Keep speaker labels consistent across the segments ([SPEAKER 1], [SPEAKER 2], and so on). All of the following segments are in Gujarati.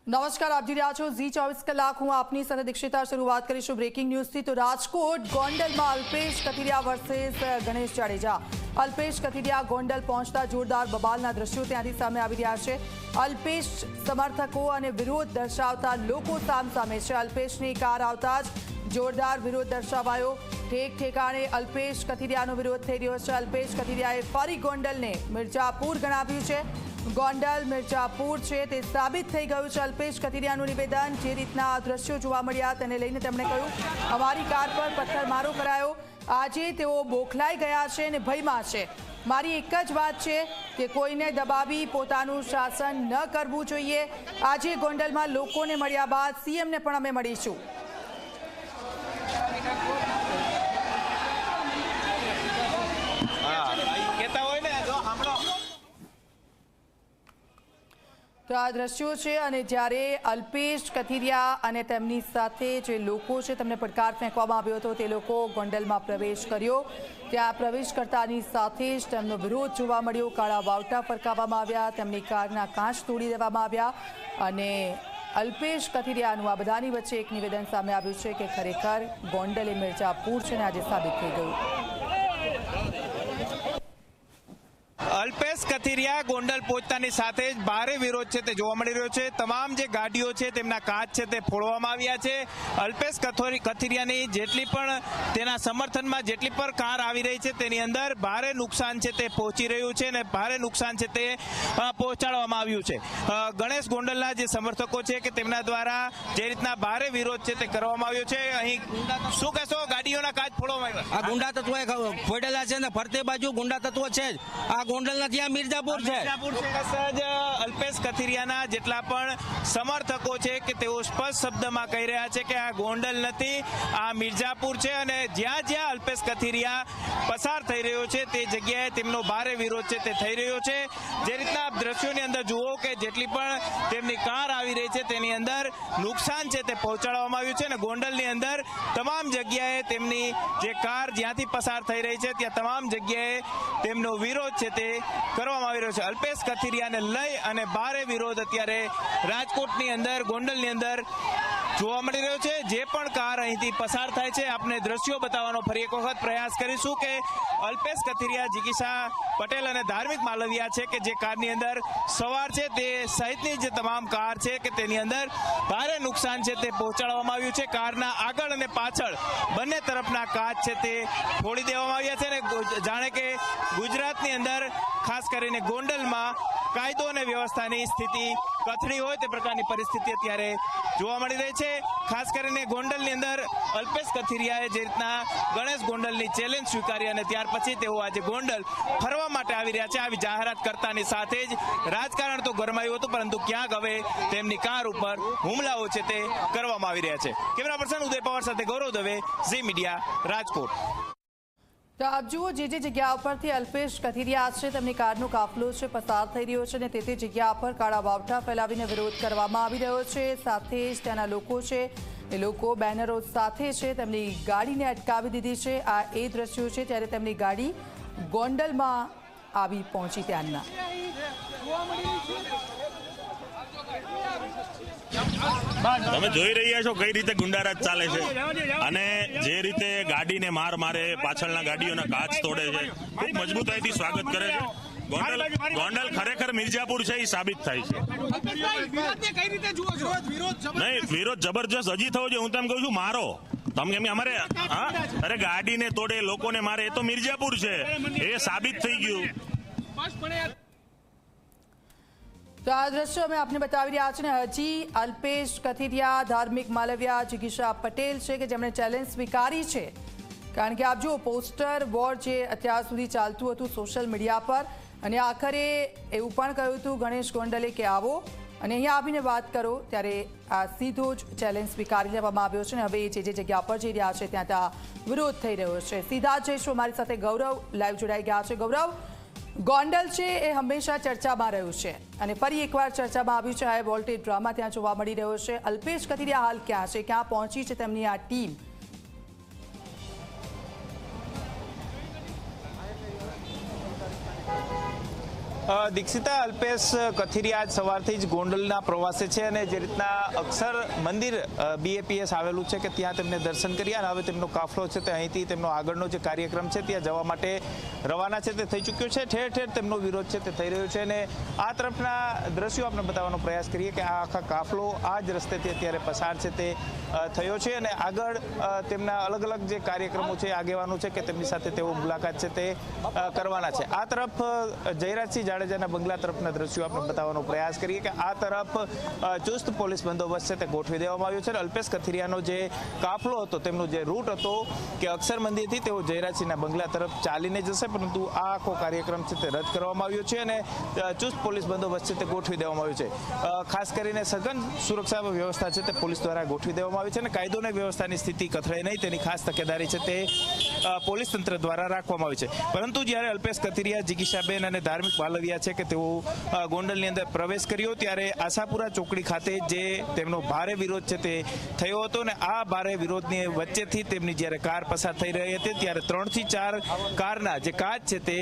[SPEAKER 1] નમસ્કાર, આપ જોઈ રહ્યા છો ઝી 24 કલાક। હું આપની સાથે દીક્ષિતા। શરૂઆત કરીશું બ્રેકિંગ ન્યૂઝથી। તો રાજકોટ ગોંડલમાં અલ્પેશ કથિરિયા વર્સેસ ગણેશ જાડેજા। અલ્પેશ કથિરિયા ગોંડલ પહોંચતા જોરદાર બબાલના દ્રશ્યો ત્યાંથી સામે આવી રહ્યા છે। અલ્પેશ સમર્થકો અને વિરોધ દર્શાવતા લોકો સામસામે છે। અલ્પેશની કાર આવતા જ જોરદાર વિરોધ દર્શાવાયો। ઠેક ઠેકાણે અલ્પેશ કથિરિયાનો વિરોધ થઈ રહ્યો છે। અલ્પેશ કથિરિયાએ ફરી ગોંડલને મિર્જાપુર ગણાવ્યું છે। ગોંડલ મિર્જાપુર છે તે સાબિત થઈ ગયું છે। અલ્પેશ કથિરિયાનું નિવેદન, જે રીતના દ્રશ્યો જોવા મળ્યા તેને લઈને તેમણે કહ્યું, અમારી કાર પર પથ્થરમારો કરાયો। આજે તેઓ બોખલાઈ ગયા છે અને ભયમાં છે। મારી એક જ વાત છે કે કોઈને દબાવી પોતાનું શાસન ન કરવું જોઈએ। આજે ગોંડલમાં લોકોને મળ્યા બાદ સીએમને પણ અમે મળીશું। તો આ દ્રશ્યો છે અને જ્યારે અલ્પેશ કથિરિયા અને તેમની સાથે જે લોકો છે તેમને પડકાર ફેંકવામાં આવ્યો હતો, તે લોકો ગોંડલમાં પ્રવેશ કર્યો। ત્યાં પ્રવેશ કરતાની સાથે જ તેમનો વિરોધ જોવા મળ્યો। કાળા વાવટા ફરકાવવામાં આવ્યા, તેમની કારના કાચ તોડી દેવામાં આવ્યા અને અલ્પેશ કથિરિયાનું આ બધાની વચ્ચે એક નિવેદન સામે આવ્યું છે કે ખરેખર ગોંડલ એ મિર્જાપુર છે અને આજે સાબિત થઈ ગયું।
[SPEAKER 2] અલ્પેશ કથિરિયા ગોંડલ પહોંચતાની સાથે જ ભારે વિરોધ છે તે જોવા મળી રહ્યો છે। તમામ જે ગાડીઓ છે તેમના કાચ છે તે ફોડવામાં આવ્યા છે। અલ્પેશ કથિરિયાની જેટલી પણ તેના સમર્થનમાં જેટલી પણ કાર આવી રહી છે તેની અંદર ભારે નુકસાન છે તે પહોંચી રહ્યું છે અને ભારે નુકસાન છે તે પહોંચાડવામાં આવ્યું છે। ગણેશ ગોંડલના જે સમર્થકો છે કે તેમના દ્વારા જે રીતના ભારે વિરોધ છે તે કરવામાં આવ્યો છે। અહીં શું કહેશો, ગાડીઓના કાચ ફોડવામાં આવ્યા?
[SPEAKER 3] આ ગુંડા તત્વો ફોડેલા છે ને ફરતે બાજુ ગુંડા તત્વો છે જ। આ ગોંડલ નથી, આ મિર્જાપુર છે।
[SPEAKER 2] અલ્પેશ કથિરિયાના જેટલા પણ સમર્થકો છે કે તેઓ સ્પષ્ટ શબ્દમાં કહી રહ્યા છે કે આ ગોંડલ નથી, આ મિર્જાપુર છે અને જ્યાં જ્યાં અલ્પેશ કથિરિયા પસાર થઈ રહ્યો છે તે જગ્યાએ તેમનો ભારે વિરોધ છે તે થઈ રહ્યો છે। જે રીતના આપ દ્રશ્યોની અંદર જુઓ કે જેટલી પણ તેમની કાર આવી રહી છે તેની અંદર નુકસાન છે તે પહોંચાડવામાં આવ્યું છે અને ગોંડલની અંદર તમામ જગ્યાએ તેમની જે કાર જ્યાંથી પસાર થઈ રહી છે ત્યાં તમામ જગ્યાએ તેમનો વિરોધ છે તે કરવામાં આવી રહ્યો છે। અલ્પેશ કથિરિયાને લઈ અને ભારે વિરોધ અત્યારે રાજકોટની અંદર ગોંડલની અંદર જોવા મળી રહ્યો છે। જે પણ કાર અહીંથી પસાર થાય છે આપને દ્રશ્યો બતાવવાનો ફરી એક વખત પ્રયાસ કરીશું કે અલ્પેશ કથિરિયા, જીગીશા પટેલ અને ધાર્મિક માલવિયા છે કે જે કારની અંદર સવાર છે તે સહિતની જે તમામ કાર છે કે તેની અંદર ભારે નુકસાન છે તે પહોંચાડવામાં આવ્યું છે। કારના આગળ અને પાછળ બંને તરફના કાચ છે તે ફોડી દેવામાં આવ્યા છે અને જાણે કે ગુજરાતની અંદર ખાસ કરીને ગોંડલમાં કાયદો અને વ્યવસ્થાની સ્થિતિ કથળી હોય તે પ્રકારની પરિસ્થિતિ અત્યારે જોવા મળી રહી છે। ખાસ કરીને ગોંડલની અંદર અલ્પેશ કથિરિયાએ જે રીતના ગણેશ ગોંડલની ચેલેન્જ સ્વીકારી અને ત્યાર પછી તેઓ આજે ગોંડલ ફરવા માટે આવી રહ્યા છે। આવી જાહેરાત કરતાની સાથે જ રાજકારણ તો ગરમાયું હતું, પરંતુ ક્યાંક હવે તેમની કાર ઉપર હુમલાઓ છે તે કરવામાં આવી રહ્યા છે। કેમેરા પર્સન ઉદય પવાર સાથે ગૌરવ દવે, ઝી મીડિયા, રાજકોટ।
[SPEAKER 1] તો આપ જુઓ, જે જગ્યા ઉપરથી અલ્પેશ કથિરિયા છે તેમની કારનો કાફલો છે પસાર થઈ રહ્યો છે અને તે જગ્યા પર કાળા વાવટા ફેલાવીને વિરોધ કરવામાં આવી રહ્યો છે। સાથે જ ત્યાંના લોકો છે એ લોકો બેનરો સાથે છે તેમની ગાડીને અટકાવી દીધી છે। આ એ દ્રશ્યો છે ત્યારે તેમની ગાડી ગોંડલમાં આવી પહોંચી ત્યાંના।
[SPEAKER 4] તમે જોઈ રહ્યા છો કઈ રીતે ગુંડારાજ ચાલે છે અને જે રીતે ગાડીને માર મારે, પાછળના ગાડીઓના કાચ તોડે છે, ખૂબ મજબૂતાઈથી સ્વાગત કરે છે। ગોંડલ ખરેખર મિર્જાપુર છે એ સાબિત થાય છે। નહીં, વિરોધ જબરજસ્ત હજી થવો જોઈએ। હું તેમ કહું છું, મારો તમે એમ અમારે અરે ગાડીને તોડે, લોકોને મારે, એ તો મિર્જાપુર છે, એ સાબિત થઈ ગયું।
[SPEAKER 1] તો આ દ્રશ્યો અમે આપને બતાવી રહ્યા છે ને હજી અલ્પેશ કથિરિયા, ધાર્મિક માલવિયા, જીગીશા પટેલ છે કે જેમણે ચેલેન્જ સ્વીકારી છે। કારણ કે આપ જુઓ, પોસ્ટર વોર જે અત્યાર સુધી ચાલતું હતું સોશિયલ મીડિયા પર અને આખરે એવું પણ કહ્યું હતું ગણેશ ગોંડલે કે આવો અને અહીંયા આવીને વાત કરો, ત્યારે આ સીધો જ ચેલેન્જ સ્વીકારી લેવામાં આવ્યો છે અને હવે જે જગ્યા પર જઈ રહ્યા છે ત્યાં વિરોધ થઈ રહ્યો છે। સીધા જ જઈશું, અમારી સાથે ગૌરવ લાઈવ જોડાઈ ગયા છે। ગૌરવ, ગોંડલ છે એ હંમેશા ચર્ચામાં રહ્યું છે અને ફરી એકવાર ચર્ચામાં આવ્યું છે। હાઈ વોલ્ટેજ ડ્રામા ત્યાં જોવા મળી રહ્યો છે। અલ્પેશ કથિરિયા હાલ ક્યાં છે, ક્યાં પહોંચી છે તેમની આ ટીમ?
[SPEAKER 2] દીક્ષિતા, અલ્પેશ કથિરિયા આજ સવારથી જ ગોંડલના પ્રવાસે છે અને જે રીતના અક્ષર મંદિર BAPS આવેલું છે કે ત્યાં તેમને દર્શન કર્યા અને હવે તેમનો કાફલો છે તે અહીંથી તેમનો આગળનો જે કાર્યક્રમ છે ત્યાં જવા માટે રવાના છે તે થઈ ચૂક્યો છે. ઠેર ઠેર તેમનો વિરોધ છે તે થઈ રહ્યો છે અને આ તરફના દ્રશ્યો આપણે બતાવવાનો પ્રયાસ કરીએ કે આ આખા કાફલો આ જ રસ્તેથી અત્યારે પસાર છે તે થયો છે અને આગળ તેમના અલગ અલગ જે કાર્યક્રમો છે આગેવાનો છે કે તેમની સાથે તેઓ મુલાકાત છે તે કરવાના છે. આ તરફ જયરાજસિંહ જાડેજાના બંગલા તરફના દ્રશ્યો આપણે બતાવવાનો પ્રયાસ કરીએ કે આ તરફ ચુસ્ત પોલીસ બંદોબસ્ત છે તે ગોઠવી દેવામાં આવ્યો છે અને અલ્પેશ કથિરિયાનો જે કાફલો હતો તેમનો જે રૂટ હતો કે અક્ષર મંદિરથી તેઓ જયરાજસિંહના બંગલા તરફ ચાલીને જશે, પરંતુ આ આખો કાર્યક્રમ છે તે રદ કરવામાં આવ્યો છે અને ચુસ્ત પોલીસ બંદોબસ્ત છે તે ગોઠવી દેવામાં આવ્યો છે. ખાસ કરીને સઘન સુરક્ષા વ્યવસ્થા છે તે પોલીસ દ્વારા ગોઠવી દેવામાં આવી છે અને કાયદો અને વ્યવસ્થાની સ્થિતિ કથળે નહીં તેની ખાસ તકેદારી છે તે પોલીસ તંત્ર દ્વારા રાખવામાં આવી છે. પરંતુ જ્યારે અલ્પેશ કથિરિયા, જિગીશાબેન અને ધાર્મિક વાલવિયા છે કે તેઓ ગોંડલની અંદર પ્રવેશ કર્યો ત્યારે આશાપુરા ચોકડી ખાતે જે તેમનો ભારે વિરોધ છે તે થયો હતો અને આ ભારે વિરોધની વચ્ચેથી તેમની જ્યારે કાર પસાર થઈ રહી હતી ત્યારે 3 થી 4 કારના જે કાચ છે તે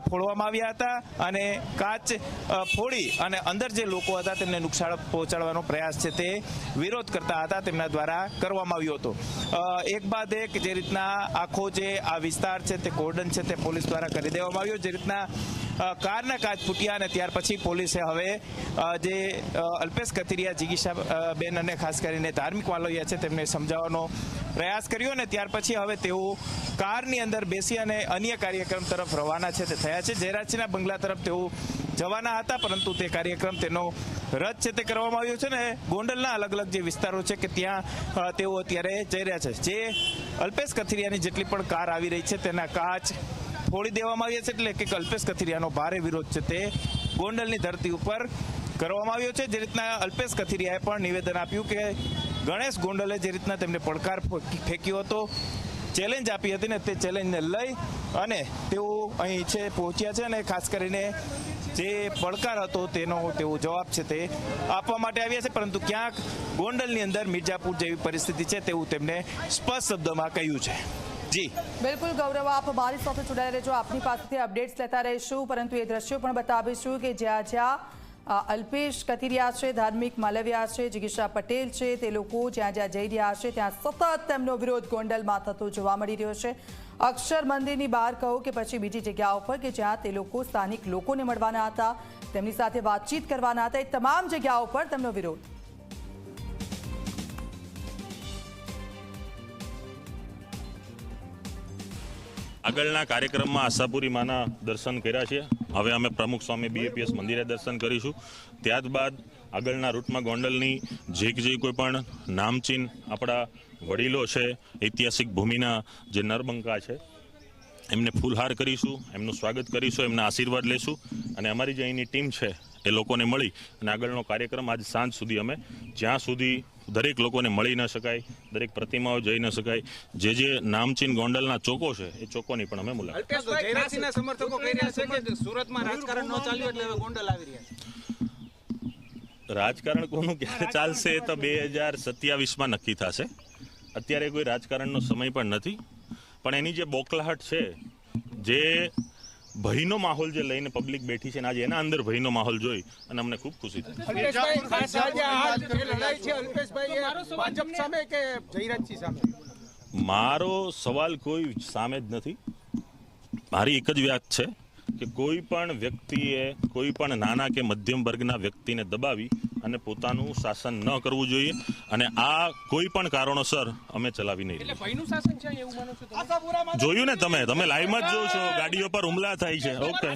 [SPEAKER 2] ફોડવામાં આવ્યા હતા અને કાચ ફોડી અને અંદર જે લોકો હતા તેમને નુકસાન પહોંચાડવાનો પ્રયાસ છે તે વિરોધ કરતા હતા તેમના દ્વારા કરવામાં આવ્યો હતો. એક બાદ એક જે રીતના આખો જે આ વિસ્તાર છે તે કોર્ડન છે તે પોલીસ દ્વારા કરી દેવામાં આવ્યો. જે રીતના કારના કાચ ફૂટ્યા અને ત્યાર પછી પોલીસે હવે જે અલ્પેશ કથિરિયા, જિગીશાબેન અને ખાસ કરીને ધાર્મિક વાલોયા છે તેમને સમજાવવાનો પ્રયાસ કર્યો અને ત્યાર પછી હવે તેઓ કારની અંદર બેસી અને અન્ય કાર્યક્રમ તરફ રવાના છે તે થયા છે. જયરાજસિંહના બંગલા તરફ તેઓ જવાના હતા, પરંતુ તે કાર્યક્રમ તેનો રદ છે તે કરવામાં આવ્યો છે ને ગોંડલના અલગ અલગ જે વિસ્તારો છે કે ત્યાં તેઓ અત્યારે જઈ રહ્યા છે. જે અલ્પેશ કથિરિયાની જેટલી પણ કાર આવી રહી છે તેના કાચ ફોડી દેવામાં આવ્યા છે, એટલે કે અલ્પેશ કથિરિયાનો ભારે વિરોધ છે તે ગોંડલની ધરતી ઉપર કરવામાં આવ્યો છે. જે રીતના અલ્પેશ કથિરિયાએ પણ નિવેદન આપ્યું કે ગણેશ ગોંડલે જે રીતના તેમને પડકાર ફેંક્યો હતો, ચેલેન્જ આપી હતી ને તે ચેલેન્જને લઈ અને તેઓ અહીં છે પહોંચ્યા છે અને ખાસ કરીને જે પડકાર હતો તેનો તેઓ જવાબ છે તે આપવા માટે આવ્યા છે, પરંતુ ક્યાંક ગોંડલની અંદર મિર્જાપુર જેવી પરિસ્થિતિ છે તેવું તેમને સ્પષ્ટ શબ્દમાં કહ્યું છે. જી
[SPEAKER 1] બિલકુલ ગૌરવ, આપ મારી સાથે જોડાયેલા રહેજો, આપની પાસેથી અપડેટ્સ લેતા રહીશું, પરંતુ એ દ્રશ્યો પણ બતાવીશું કે જ્યાં જ્યાં અલ્પેશ કથિરિયા છે, ધાર્મિક માલવિયા છે, જિગીશા પટેલ છે, તે લોકો જ્યાં જ્યાં જઈ રહ્યા છે ત્યાં સતત તેમનો વિરોધ ગોંડલમાં થતો જોવા મળી રહ્યો છે. અક્ષર મંદિરની બહાર કહો કે પછી બીજી જગ્યાઓ પર કે જ્યાં તે લોકો સ્થાનિક લોકોને મળવાના હતા, તેમની સાથે વાતચીત કરવાના હતા, એ તમામ જગ્યાઓ પર તેમનો વિરોધ.
[SPEAKER 4] આગળના કાર્યક્રમમાં આશાપુરી માના દર્શન કર્યા છે. હવે અમે પ્રમુખ સ્વામી BAPS મંદિરે દર્શન કરીશું. ત્યારબાદ આગળના રૂટમાં ગોંડલની જે કોઈ પણ નામચીન આપણા વડીલો છે, ઐતિહાસિક ભૂમિના જે નરબંકા છે, એમને ફૂલહાર કરીશું, એમનું સ્વાગત કરીશું, એમના આશીર્વાદ લેશું અને અમારી જે અહીંની ટીમ છે એ લોકોને મળી અને આગળનો કાર્યક્રમ આજ સાંજ સુધી અમે જ્યાં સુધી દરેક લોકોને મળી ન શકાય, દરેક પ્રતિમાઓ જઈ ન શકાય, જે નામચીન ગોંડલના ચોકો છે એ ચોકોની પણ અમે મુલાકાત. રાજકારણ કોનું ક્યારે ચાલશે એ તો 2027માં નક્કી થશે. અત્યારે કોઈ રાજકારણનો સમય પણ નથી, પણ એની જે બોકલાહટ છે, જે ભયનો માહોલ જે લઈને પબ્લિક બેઠી છે ને આજે એના અંદર ભયનો માહોલ જોઈ અને અમને ખૂબ ખુશી થઈ. મારો સવાલ કોઈ સામે જ નથી. મારી એક જ વાત છે કે કોઈ પણ વ્યક્તિએ કોઈ પણ નાના કે મધ્યમ વર્ગના વ્યક્તિને દબાવી અને પોતાનું શાસન ન કરવું જોઈએ અને આ કોઈ પણ કારણોસર અમે ચલાવી નહીં. જોયું ને તમે લાઈવમાં જ જોવો છો, ગાડીઓ પર હુમલા થાય છે. ઓકે.